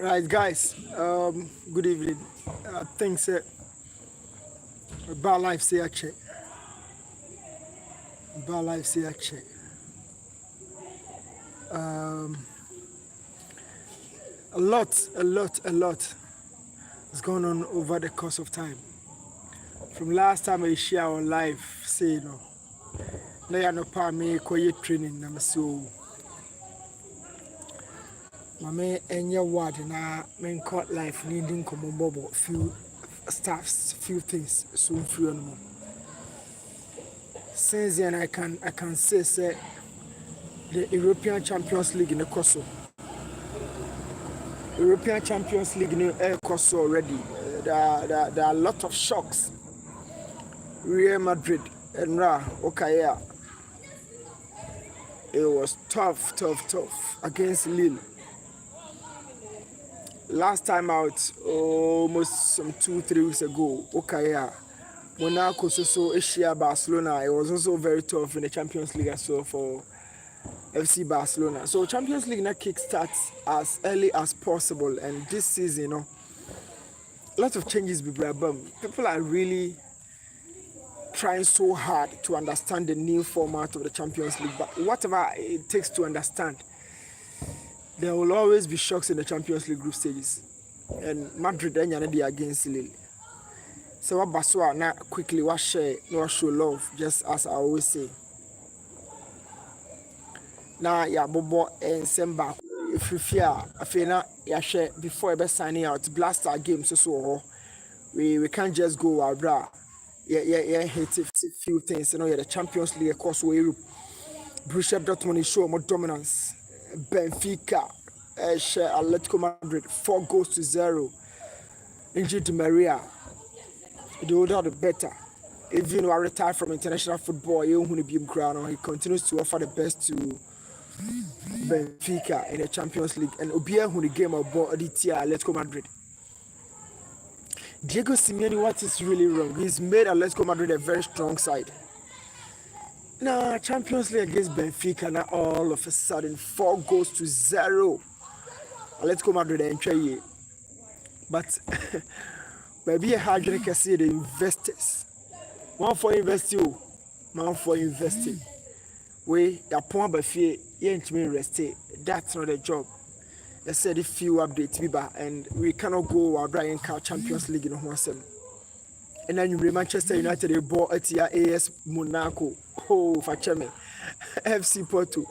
Right, guys. Good evening. Things about life say check. About life say check. Um, a lot is going on over the course of time. From last time I share our life, say no. Now you know pa me quiet training. I'm so. Mame enye word na men caught life needing common bubble few staffs, few things so free on more. Since then I can say the European Champions League in the Koso. European Champions League in the Koso already. There are a lot of shocks. Real Madrid and Okaya. It was tough against Lille. Last time out, almost some 2-3 weeks ago, Okaya. Monaco so Asia Barcelona. It was also very tough in the Champions League as well for FC Barcelona. So Champions League now kick starts as early as possible, and this season, a lot of changes be brabum. People are really trying so hard to understand the new format of the Champions League, but whatever it takes to understand, there will always be shocks in the Champions League group stages. And Madrid against Lille. So what Baswa now quickly share, no show love, just as I always say. Now yeah, Bobo and Semba. If you fear, I feel now yeah share before ever signing out. Blast our game so we can't just go our bra. Yeah, hit a few things. Yeah, the Champions League across Europe. Borussia Dortmund show more dominance. Benfica, share Atletico Madrid 4-0. Injured Maria. The older the better. Even when retired from international football, he continues to offer the best to Benfica in the Champions League, and Obia who the game of ball Atletico Madrid. Diego Simeone, what is really wrong? He's made Atletico Madrid a very strong side. Now Champions League against Benfica, now all of a sudden 4-0. Atletico Madrid entry, but maybe a hard can see the investors. One for investing, man for investing. We the point by fear, that's not a job. They said a few updates, and we cannot go our Brian Car Champions League in Hwasem. And then you remember Manchester United, they bought AS Monaco. Oh, Facheme. FC Porto.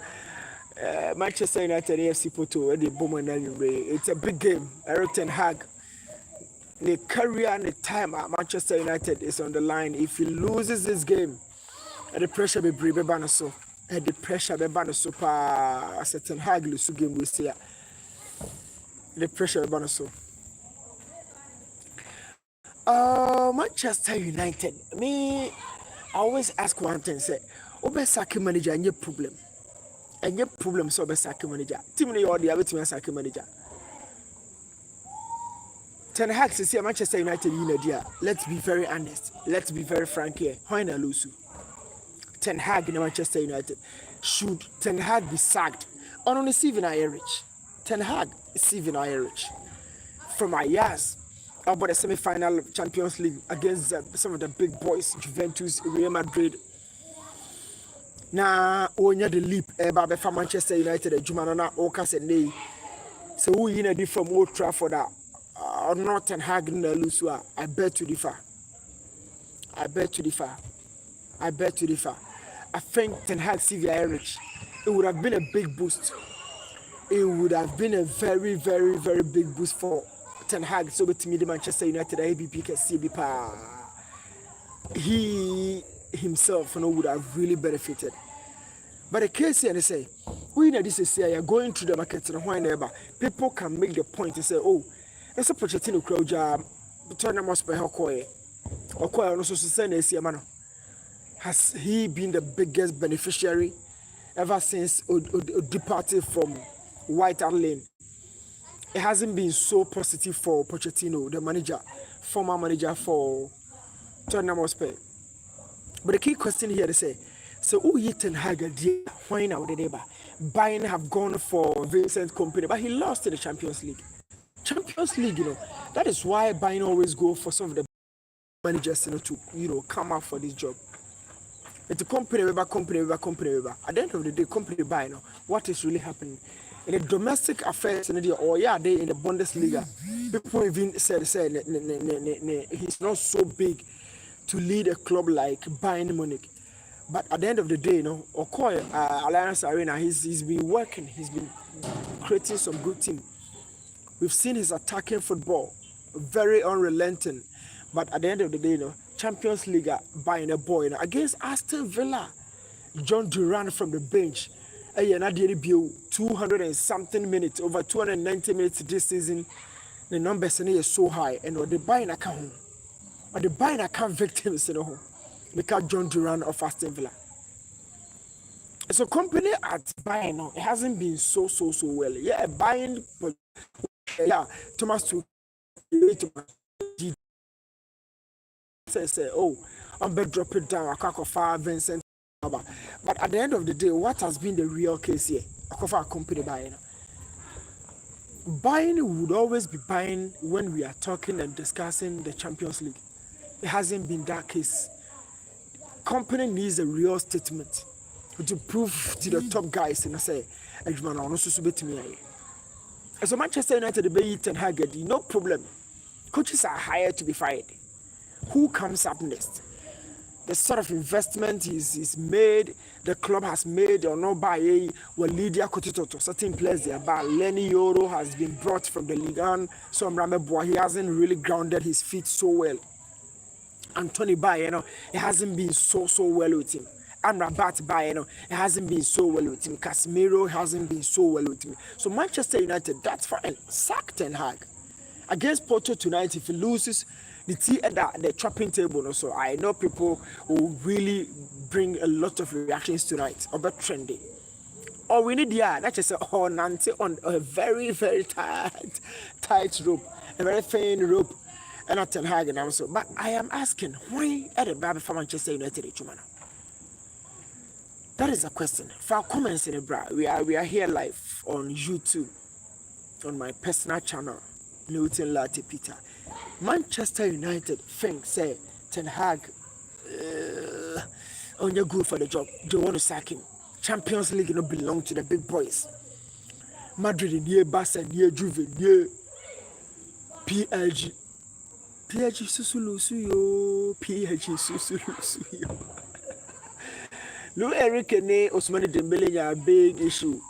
Manchester United, AFC Porto, the Bowman. It's a big game. Eric Ten Hag. The career and the time at Manchester United is on the line. If he loses this game, the pressure will be banned so. The pressure will be banned so. Certain Hag lose game we see. The pressure will be banned so. Manchester United. Me, I always ask one thing. Say, Obe Saki manager, any problem? Any problem? So Obe Saki manager. Team ni odi abe team Saki manager. Ten Hag says Manchester United dear. Let's be very honest. Let's be very frank here. Why not lose? Ten Hag in Manchester United. Should Ten Hag be sacked? On Steven Irish. Ten Hag is Steven Irish. From Ayaz about the semi-final Champions League against some of the big boys, Juventus, Real Madrid. Now, when you the leap about for Manchester United, Jumanana, Okas and Nay. So who in a different Old Trafford or not Ten Hag in the Lusua? I bet to differ. I think Ten Hag CV Irish. It would have been a big boost. It would have been a very, very, very big boost for Ten Hag. So with me, the Manchester United, ABP can see he himself would have really benefited. But the case here, they say, we know this is here, going through the market and whenever people can make the point and say, oh, it's a Pochettino crowd job, turn must be Okoye. Okoye also send a man. Has he been the biggest beneficiary ever since departed from White Hart Lane? It hasn't been so positive for Pochettino, the manager, former manager for Tottenham Hotspur. But the key question here they say, so who you Ten Hag why now the neighbor? Bayern have gone for Vincent Kompany, but he lost in the Champions League. Champions League, that is why Bayern always go for some of the managers, to come up for this job. It's a company. At the end of the day, company buy, what is really happening in the domestic affairs, they in the Bundesliga. People even said he's not so big to lead a club like Bayern Munich. But at the end of the day, Okoye, Alliance Arena, he's been working. He's been creating some good team. We've seen his attacking football, very unrelenting. But at the end of the day, Champions League buying a boy against Aston Villa. John Duran from the bench. 200 and something minutes, over 290 minutes this season. The numbers are so high, and the buying account, or the buying account victims, because John Duran of Aston Villa. So company at buying, it hasn't been so well. Yeah, buying, Thomas to say, I'm better drop it down. I can't fire Vincent. But at the end of the day, what has been the real case here? I company buying. Buying would always be buying when we are talking and discussing the Champions League. It hasn't been that case. Company needs a real statement to prove to the top guys and say, so Manchester United, the Ten Hag, no problem. Coaches are hired to be fired. Who comes up next? The sort of investment is made, the club has made or not by Lydia Kotito, certain players there. But Lenny Yoro has been brought from the Ligue 1. So Mrameboa, he hasn't really grounded his feet so well. Anthony Baye, it hasn't been so well with him. Amrabat Baye, it hasn't been so well with him. Casemiro hasn't been so well with him. So Manchester United, that's fine. Sack Ten Hag. Against Porto tonight, if he loses, the tea at the chopping table. So I know people will really bring a lot of reactions tonight about trendy. All we need, that's just Nancy on a very tight rope, a very thin rope, and not Ten Hag and also. But I am asking, why at the Baby for Manchester United? That is a question. For our comments in the bra, we are here live on YouTube, on my personal channel, LARTEY Peter. Manchester United think say Ten Hag only good for the job. They want to sack him. Champions League don't belong to the big boys. Madrid near Barca near Juve near PSG. PSG susulusuyo. PSG susulusuyo. Lou Eric and Ousmane Dembele are a big issue.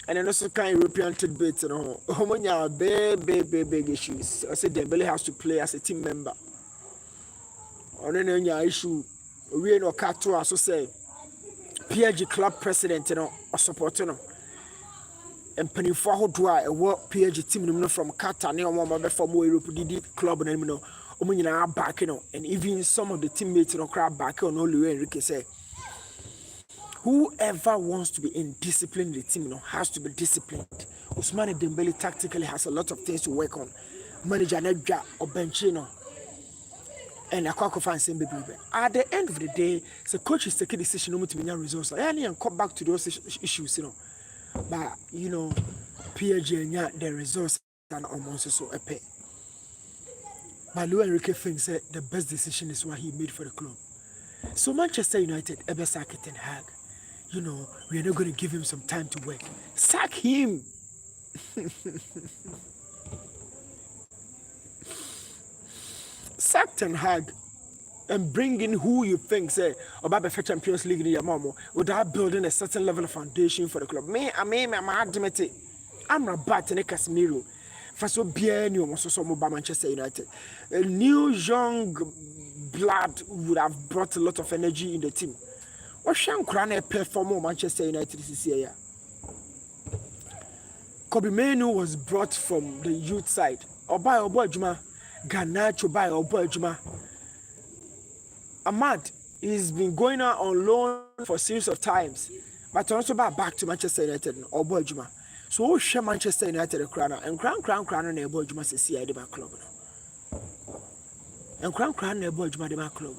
And then also kind of European tidbits and all. Homonya big issues. I said Dembele has to play as a team member. On any issue, we no Kato also say PSG club president or supporter and Penifo who do I work PSG team from Qatar near one from Europe did club and back and even some of the teammates crowd back on only Enrique say. Whoever wants to be indisciplined in the team has to be disciplined. Ousmane Dembele tactically has a lot of things to work on. Manager Nedja or Benchino and Akwakofa and baby. At the end of the day, the coach is taking a decision to win results. And come back to those issues, But PSG and the results are almost so a pay. But Luis Enrique thinks that the best decision is what he made for the club. So Manchester United, ever sack Ten Hag. We are not going to give him some time to work. Sack him. Sack Ten Hag and bring in who you think say about the Champions League in your mom without building a certain level of foundation for the club. I'm admitting I'm Rabat and Casemiro. For so bien you must also by Manchester United. A new young blood would have brought a lot of energy in the team. What Shan Krane perform Manchester United this year? Kobe Menu was brought from the youth side. Oba Juma, Garnacho by Oba Juma. Ahmad, he's been going out on loan for a series of times, but also back to Manchester United and Oba Juma. So we share Manchester United a crown and crown and Oba Juma says see the club. And crown and Oba Juma the club.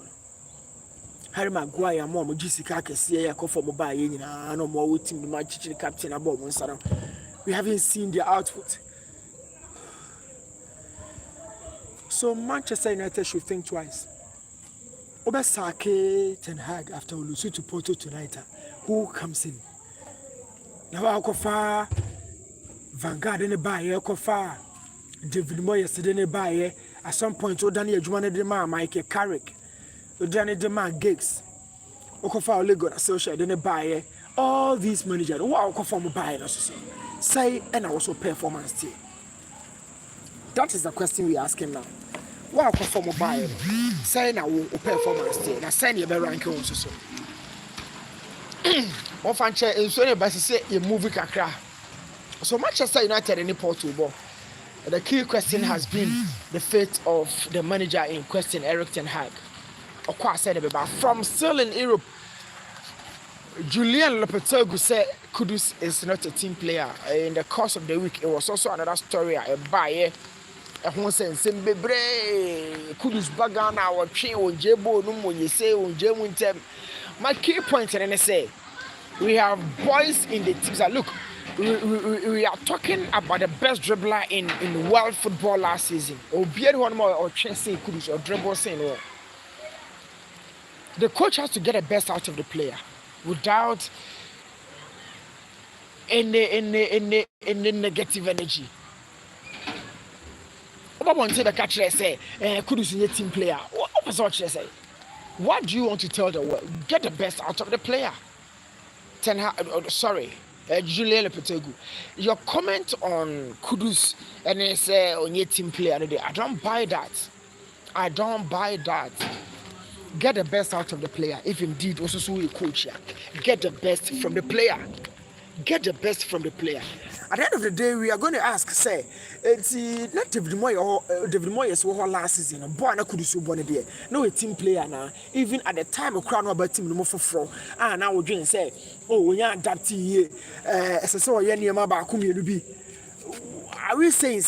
Harry Maguire, Mom, Jessica, Cassia, Kofa Mobile, and no more with him, the match captain above one. We haven't seen their output. So Manchester United should think twice. Obasake Ten Hag after we lose to Porto tonight. Who comes in? Now Kofa Vanguard in the buyer, Kofa David Moyes in the buyer. At some point, Daniel Jumane de Ma, Mike Carrick, Daniel de Ma Gigs, Okofa Lego Associate in the buyer. All these managers, wow, Kofa buyer, say, and also performance team. That is the question we ask him now. Wow, perform buyer, say now performance team. Now send your rank also so. One fan chair is so by say a movie kakra. So Manchester United in the Portugal. The key question has been the fate of the manager in question, Eric Ten Hag. Of course, said about from still in Europe. Julian Lopetegui said Kudus is not a team player. In the course of the week, it was also another story. A buyer, a one sense, Bebre, Kudus Bagana, or Chin, or Jebo, when you say, on Jemuntem. My key point, and I say, we have boys in the teams that look. We are talking about the best dribbler in world football last season. Or be one more or Chelsea Kudus or dribble saying. The coach has to get the best out of the player without any negative energy. What want to the catcher say? Kudus is a team player. What say? What do you want to tell the world? Get the best out of the player. Julian Lopetegui, your comment on Kudus and say on your team player, I don't buy that. I don't buy that. Get the best out of the player. If indeed also so you coach here, get the best from the player. Get the best from the player. At the end of the day, we are going to ask, say, it's not David Moyes who last season, born a Kudusu Bonnet, no a team player now. Even at the time of crown about team no for and now we're say, oh, we are adapting here, as I saw Yanni Maba community. I will say,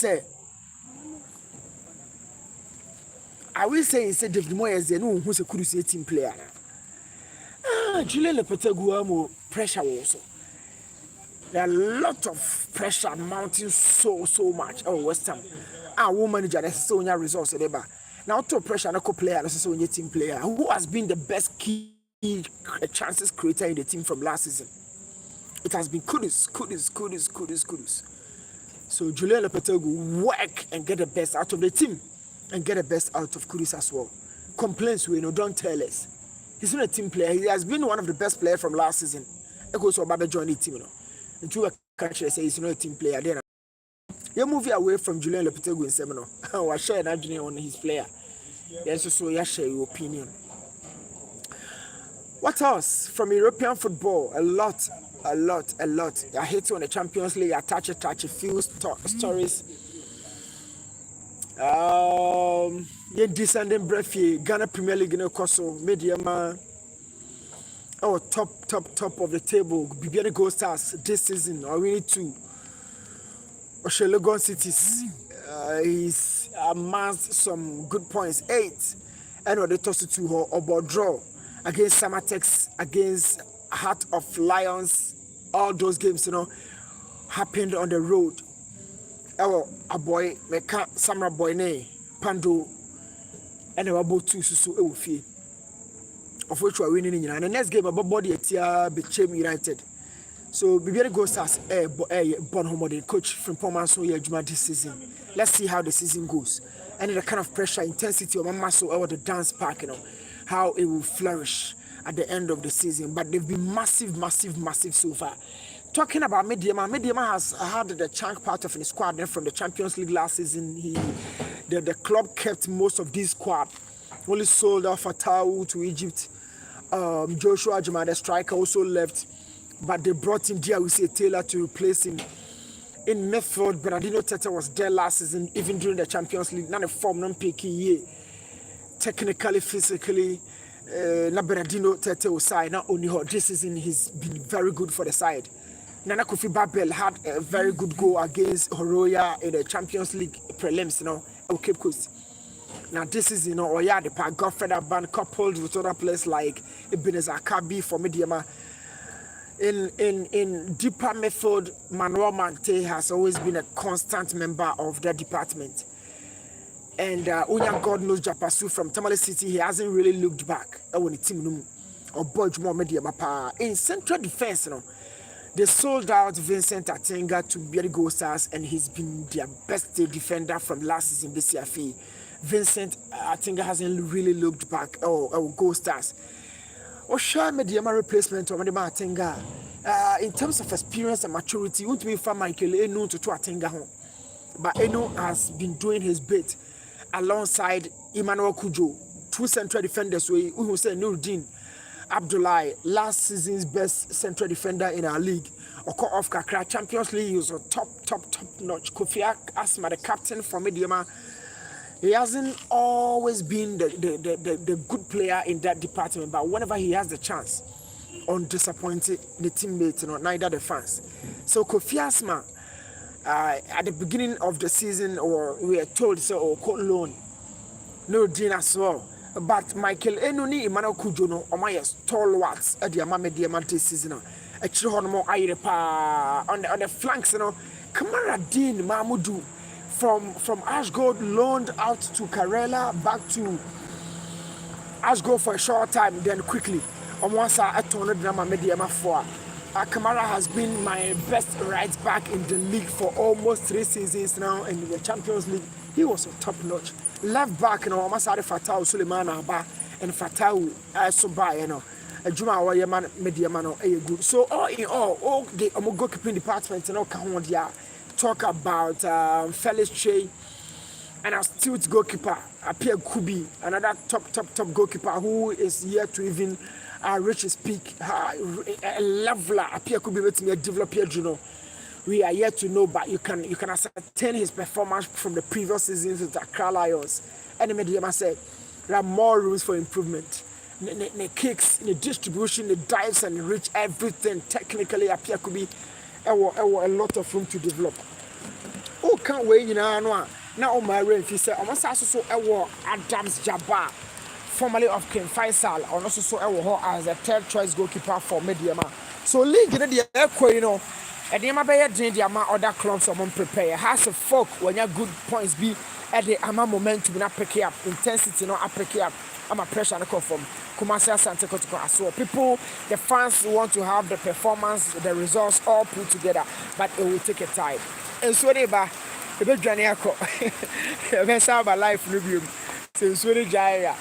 David Moyes, no who's a Kudusu team player. Julian Lopetegui more pressure also. There are a lot of pressure mounting so much. Oh, West Ham. Our manager that's so many results. Now to pressure no player, that's so many team player. Who has been the best key chances creator in the team from last season? It has been Kudus. So Julian Lopetegui work and get the best out of the team and get the best out of Kudus as well. Complaints we don't tell us. He's not a team player. He has been one of the best players from last season. He goes to Babe join the team. Into a country say he's not a team player. Then you move away from Julian Lopetegui in seminar. I share an opinion on his player. Yes, so you share your opinion. What else from European football? A lot. I hate on the Champions League. I touch a few stories. Descending breath. Ghana Premier League in Koso Mediama. Oh, top of the table. BBN Gold Stars this season. Or we need to. Oshelegon Cities. He's amassed some good points. 8. And what they tossed it to her about draw against Samatex, against Heart of Lions. All those games, happened on the road. Oh, a boy, Meka Samra boy ne Pando, and about 2 Susu of which we are winning in. And the next game about body at Became United. So BBN goes as Bonhomo, coach from Pomaso Yajuma this season. Let's see how the season goes. And the kind of pressure, intensity of Mamaso over the dance park, how it will flourish at the end of the season. But they've been massive so far. Talking about Mediama has had the chunk part of his squad from the Champions League last season. The club kept most of this squad. Only sold off Fatau to Egypt. Joshua Jama, the striker, also left, but they brought in Diawisi Taylor to replace him. In midfield, Bernardino Tete was there last season, even during the Champions League. Not a form, non picky. Technically, physically, Bernardino Tete was side. Not only this season, he's been very good for the side. Nana Kofi Babel had a very good goal against Horoya in the Champions League prelims, at Cape Coast. Now this is, Oya the Park, Godfrey band coupled with other players like Ebenezer Akabi for Mediama. In deeper method, Manuel Mante has always been a constant member of the department. And Unya God knows Japasu from Tamale City, he hasn't really looked back. When the team or Bodge more media mapa in central defense, they sold out Vincent Atenga to Berry Gold Stars, and he's been their best defender from last season this year. Vincent Atenga hasn't really looked back. Gold Stars. Or share mediama replacement or Medema Atenga. In terms of experience and maturity, won't be from Michael Enu to Atenga home. But Enu has been doing his bit alongside Emmanuel Kujo, two central defenders, who say Nuruddin Abdullahi, last season's best central defender in our league. Oko of Kakra Champions League, he was a top notch. Kofi Asma, the captain for Mediama, he hasn't always been the good player in that department, but whenever he has the chance, undisappointed the teammates, neither the fans. So Kofi Asma, at the beginning of the season, or we are told so, or loan, no Dean as well. But Michael Enuni Emmanuel Kujono or my stalwarts at the Amame Diamante season. A Chihono Airepa on the flanks, Kamara Dean Mahmoudou from Ashgold loaned out to Karela, back to Ashgold for a short time, then quickly. On one side, I turned Drama Mediama for. Kamara has been my best right back in the league for almost 3 seasons now, and in the Champions League, he was a top notch. Left back, Masari Fatau Suleiman Abba and Fatau Soba, a Juma Wayaman Mediamano, a good. So, all in all the goalkeeping department, talk about Felix Che and our Stewart goalkeeper, Apia Kubi, another top goalkeeper who is yet to even reach his peak. A leveler, Apia Kubi, let me develop here, we are yet to know, but you can ascertain his performance from the previous seasons with the Accra Lions. And the Mediama said there are more rooms for improvement. The kicks, the distribution, the dives and reach, everything technically Apia Kubi, a lot of room to develop. Oh, can't wait, now on my rain, he said, almost also Adams Jabbar, formerly of King Faisal, and also so as a third choice goalkeeper for Mediama. So league in the air, and the Amabaya drain the amount other clubs someone prepare. Has a folk when your good points be at the ama momentum not pick up, intensity not pick up. I'm a pressure come from Kumasi Santa Kotoko. So people, the fans want to have the performance, the results all put together, but it will take a time. And so they ba the big journey ako. Events about life review. Since we Jaya.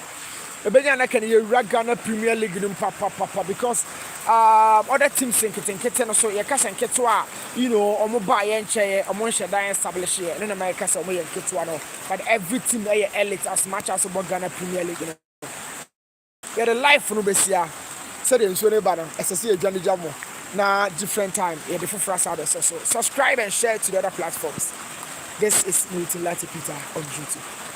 Ebenya can you Ghana Premier League papa because other teams think it so you can ketwa omo buy and chair omo sheda establish here in America so we ketwa no but every team they elite as much as about Ghana Premier League yeah the life no besia said in so neba no SSC adwane jamo na different time yeah different for us out so subscribe and share to the other platforms. This is LARTEY Peter on YouTube.